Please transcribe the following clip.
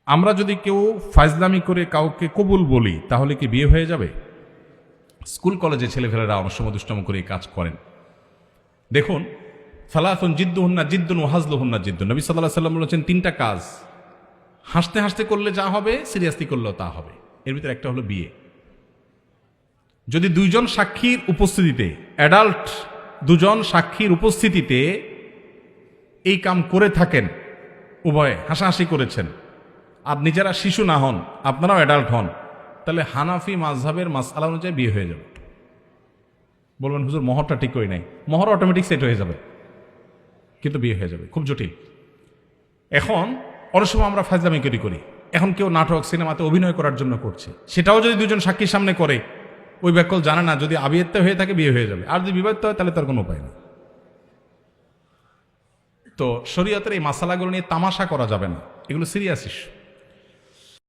আমরা যদি কেউ ফাজলামি করে কাউকে কবুল বলি তাহলে কি বিয়ে হয়ে যাবে? স্কুল কলেজে ছেলেফেলেরা অনেক সময় দুষ্টম করে এই কাজ করেন। দেখুন, সালাতুন জিদ্দুহুন্না জিদ্দুন ওয়া হাজলুহুন্না জিদ্দুন। নবী সাল্লাল্লাহু আলাইহি ওয়াসাল্লাম বলেছেন তিনটা কাজ হাসতে হাসতে করলে যা হবে সিরিয়াসলি করলেও তা হবে। এর ভিতরে একটা হলো বিয়ে। যদি দুইজন সাক্ষীর উপস্থিতিতে, অ্যাডাল্ট দুজন সাক্ষীর উপস্থিতিতে এই কাম করে থাকেন, উভয়ে হাসাহাসি করেছেন, আর নিজেরা শিশু না হন, আপনারাও অ্যাডাল্ট হন, তাহলে হানাফি মাযহাবের মাসআলা অনুযায়ী বিয়ে হয়ে যাবে। বলবেন হুজুর মহরটা ঠিক করি নাই। মহর অটোমেটিক সেট হয়ে যাবে, কিন্তু বিয়ে হয়ে যাবে। খুব জটিল। এখন অনেক সময় আমরা ফাজলামি করি। এখন কেউ নাটক সিনেমাতে অভিনয় করার জন্য করছে, সেটাও যদি দুজন সাক্ষীর সামনে করে, ওই ব্যাকল জানে না যদি আবিয়াত্তা হয়ে থাকে বিয়ে হয়ে যাবে, আর যদি বিবাহিত হয় তাহলে তার কোনো উপায় নেই। তো শরীয়তের এই মাসালাগুলো নিয়ে তামাশা করা যাবে না, এগুলো সিরিয়াস ইস্যু।